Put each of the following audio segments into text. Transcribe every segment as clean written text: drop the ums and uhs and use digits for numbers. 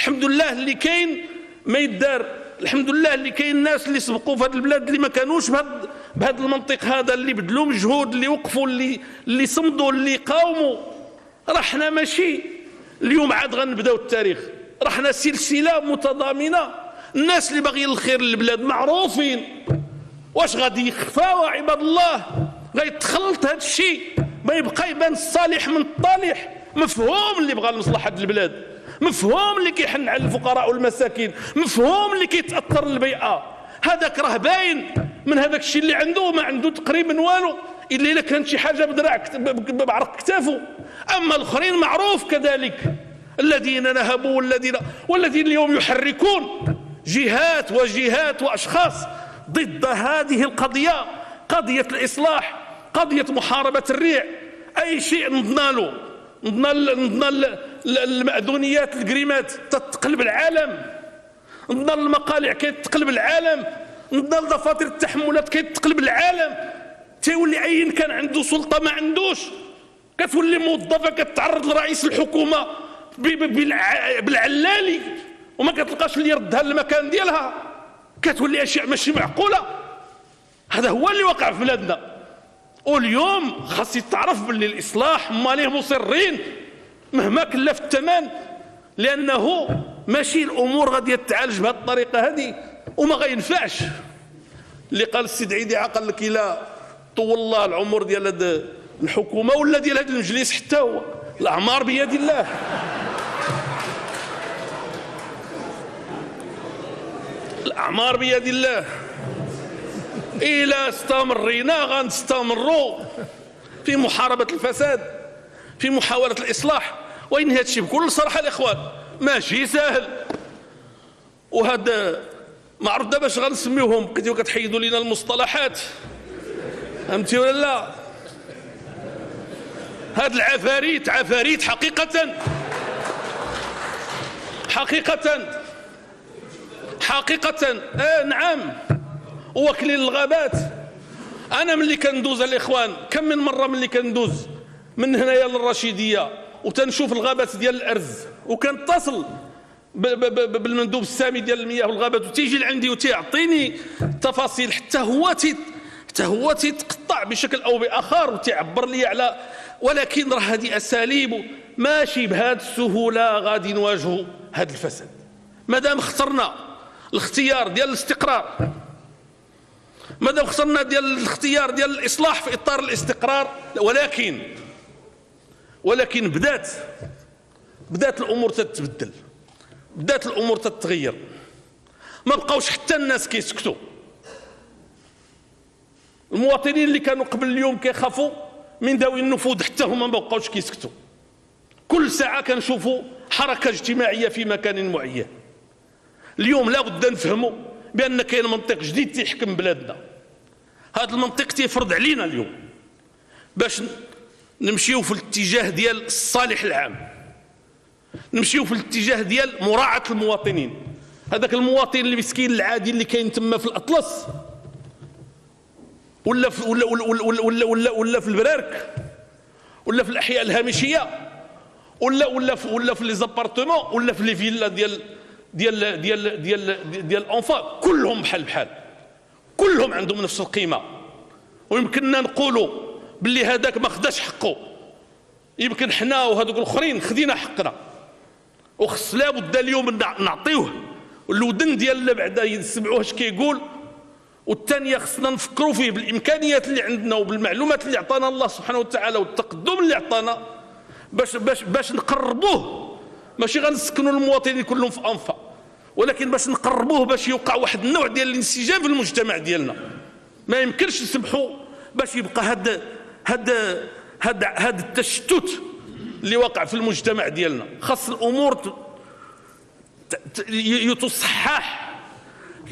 الحمد لله اللي كاين ما يدار، الحمد لله اللي كاين الناس اللي سبقوا في هذه البلاد اللي ما كانوش بهذا المنطق هذا، اللي بذلوا مجهود، اللي وقفوا، اللي صمدوا، اللي قاوموا. رحنا ماشي اليوم عاد غنبداو التاريخ، رحنا سلسله متضامنه. الناس اللي باغيين الخير للبلاد معروفين. واش غادي يخفاو عباد الله؟ غيتخلط هذا الشيء، ما يبقى يبان الصالح من الطالح. مفهوم اللي بغى لمصلحه البلاد، مفهوم اللي كيحن على الفقراء والمساكين، مفهوم اللي كيتاثر البيئه. هذاك راه باين من هذاك الشيء اللي عنده، ما عنده تقريبا والو الا كانت شي حاجه بدراع بعرق كتافه. اما الاخرين معروف كذلك، الذين نهبوا والذين اليوم يحركون جهات وجهات واشخاص ضد هذه القضيه، قضيه الاصلاح، قضيه محاربه الريع. اي شيء نضنا المأذونيات الجريمات تتقلب العالم، نضنا المقالع كيتقلب العالم، نضنا دفاتر التحملات كيتقلب العالم. تيولي اين كان عنده سلطه ما عندوش، كتولي موظفه كتعرض لرئيس الحكومه بالعلالي وما كتلقاش اللي يردها للمكان ديالها. كتولي اشياء ماشي معقوله. هذا هو اللي وقع في بلادنا. واليوم خاص يتعرف باللي الاصلاح هما ليه مصرين مهما كلف الثمن، لانه ماشي الامور غادي تتعالج بهذه الطريقه هذه وما غينفعش. اللي قال السيد عيدي قال لك الا طول الله العمر ديال هذه الحكومه ولا ديال هذا المجلس حتى هو، الاعمار بيد الله. الاعمار بيد الله. إلا استمرينا غنستمروا في محاربة الفساد، في محاولة الإصلاح. وإن هذا الشيء بكل صراحة الإخوان ماشي سهل. وهذا ما عرفت دابا اش غنسميوهم، بقيتو كتحيدوا لينا المصطلحات، فهمتي ولا لا؟ هاد العفاريت عفاريت حقيقة، حقيقة نعم، وواكلين الغابات. انا ملي كندوز الاخوان كم من مره ملي كندوز من هنايا للرشيديه وتنشوف الغابات ديال الارز، وكنتصل بالمندوب السامي ديال المياه والغابات وتيجي لعندي وتيعطيني تفاصيل، حتى هو تيتقطع بشكل او باخر وتيعبر لي على. ولكن راه هذه اساليب ماشي بهذه السهوله غادي نواجهوا هذا الفساد. مادام اخترنا الاختيار ديال الاستقرار، ماذا اخترنا ديال الاختيار ديال الاصلاح في اطار الاستقرار، ولكن بدات الامور تتبدل، بدات الامور تتغير. ما بقاوش حتى الناس كيسكتوا. المواطنين اللي كانوا قبل اليوم كيخافوا من ذوي النفوذ حتى هما ما بقاوش كيسكتوا. كل ساعه كنشوفوا حركه اجتماعيه في مكان معين. اليوم لا بد نفهموا بان كاين منطق جديد تيحكم بلادنا. هذا المنطق تيفرض علينا اليوم باش نمشيو في الاتجاه ديال الصالح العام، نمشيو في الاتجاه ديال مراعاة المواطنين. هذاك المواطن اللي مسكين العادي اللي كاين تما في الاطلس ولا في ولا في البرارك ولا في الاحياء الهامشيه ولا في لي زابارتمون ولا في لي فيلا ديال الانفا، كلهم بحال كلهم عندهم نفس القيمه. ويمكننا نقولوا باللي هذاك ما خداش حقه، يمكن حنا وهذوك الاخرين خدينا حقنا، وخص لابد اليوم نعطيوه الودن ديالنا بعدا يسمعوه اش كيقول. والثانيه خصنا نفكروا فيه بالامكانيات اللي عندنا وبالمعلومات اللي عطانا الله سبحانه وتعالى والتقدم اللي عطانا باش نقربوه. ماشي غنسكنوا المواطنين كلهم في انفا، ولكن باش نقربوه باش يوقع واحد النوع ديال الانسجام في المجتمع ديالنا. ما يمكنش نسمحوا باش يبقى هذا التشتت اللي وقع في المجتمع ديالنا. خاص الامور يتصحح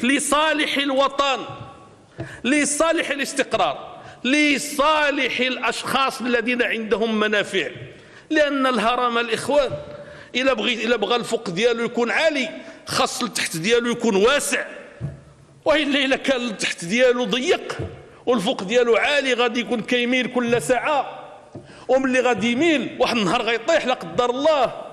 لصالح الوطن، لصالح الاستقرار، لصالح الاشخاص الذين عندهم منافع. لان الهرم الاخوان الا بغى الفوق ديالو يكون عالي خاص التحت ديالو يكون واسع، والا كان التحت ديالو ضيق والفوق ديالو عالي غادي يكون كيميل كل ساعه، وملي غادي يميل واحد النهار غيطيح لا قدر الله